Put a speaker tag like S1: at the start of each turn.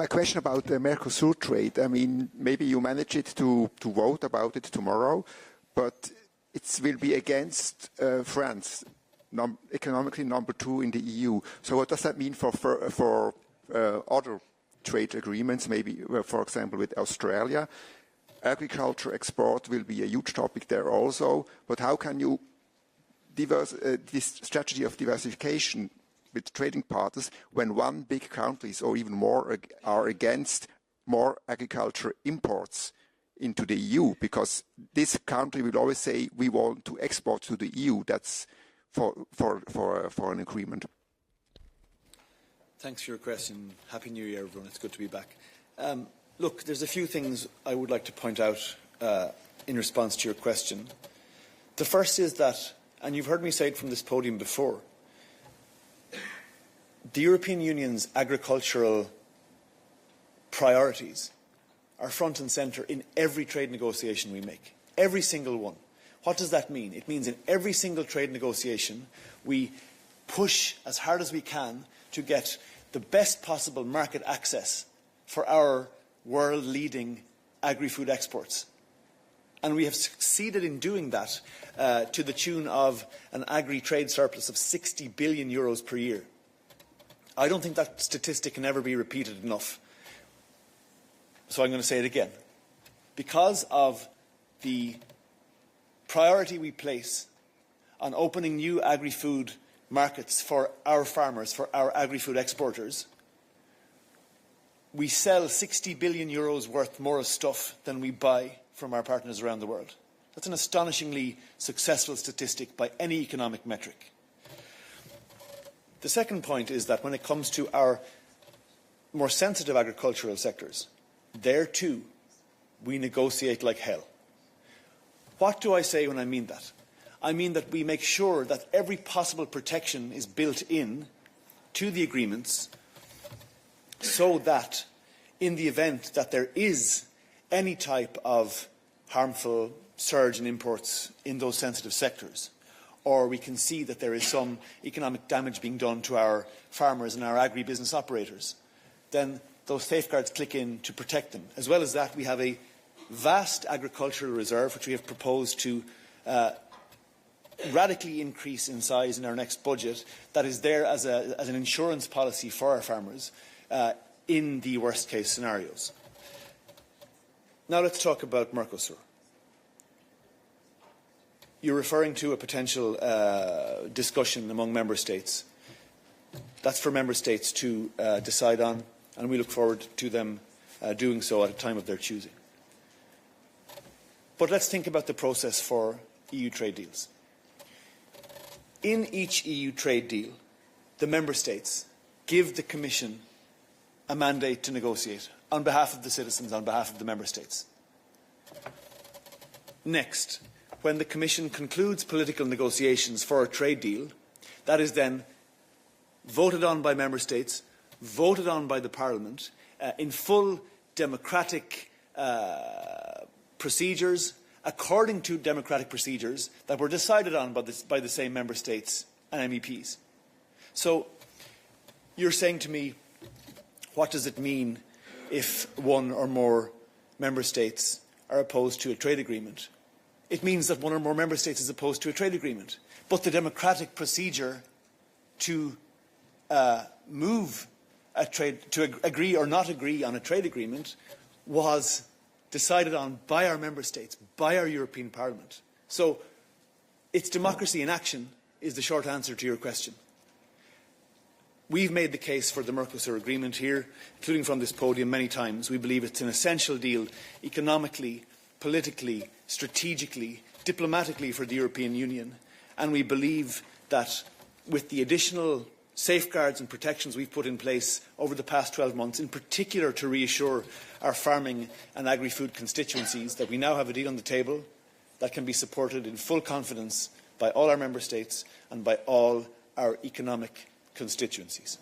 S1: My question about the Mercosur trade. I mean, maybe you manage it to vote about it tomorrow, but it will be against France, economically number 2 in the EU. So what does that mean for other trade agreements, maybe, for example, with Australia? Agriculture export will be a huge topic there also, but how can you this strategy of diversification with trading partners when one big countries or even more are against more agriculture imports into the EU, because this country will always say we want to export to the EU. That's for an agreement.
S2: Thanks for your question. Happy New Year, everyone. It's good to be back. Look, there's a few things I would like to point out in response to your question. The first is that, and you've heard me say it from this podium before, the European Union's agricultural priorities are front and centre in every trade negotiation we make, every single one. What does that mean? It means in every single trade negotiation we push as hard as we can to get the best possible market access for our world-leading agri-food exports. And we have succeeded in doing that to the tune of an agri-trade surplus of 60 billion euros per year. I don't think that statistic can ever be repeated enough. So I'm going to say it again. Because of the priority we place on opening new agri-food markets for our farmers, for our agri-food exporters, we sell 60 billion euros worth more of stuff than we buy from our partners around the world. That's an astonishingly successful statistic by any economic metric. The second point is that when it comes to our more sensitive agricultural sectors, there too we negotiate like hell. What do I say when I mean that? I mean that we make sure that every possible protection is built in to the agreements so that in the event that there is any type of harmful surge in imports in those sensitive sectors, or we can see that there is some economic damage being done to our farmers and our agribusiness operators, then those safeguards click in to protect them. As well as that, we have a vast agricultural reserve, which we have proposed to radically increase in size in our next budget, that is there as an insurance policy for our farmers in the worst-case scenarios. Now let's talk about Mercosur. You're referring to a potential discussion among member states. That's for member states to decide on, and we look forward to them doing so at a time of their choosing. But let's think about the process for EU trade deals. In each EU trade deal, the member states give the Commission a mandate to negotiate on behalf of the citizens, on behalf of the member states. Next, when the Commission concludes political negotiations for a trade deal, that is then voted on by member states, voted on by the Parliament, in full democratic procedures, according to democratic procedures that were decided on by the same member states and MEPs. So you're saying to me, what does it mean if one or more member states are opposed to a trade agreement? It means that one or more member states is opposed to a trade agreement. But the democratic procedure to move a trade, to agree or not agree on a trade agreement was decided on by our member states, by our European Parliament. So it's democracy in action is the short answer to your question. We've made the case for the Mercosur agreement here, including from this podium many times. We believe it's an essential deal economically, politically, strategically, diplomatically for the European Union. And we believe that with the additional safeguards and protections we've put in place over the past 12 months, in particular to reassure our farming and agri-food constituencies that we now have a deal on the table that can be supported in full confidence by all our member states and by all our economic constituencies.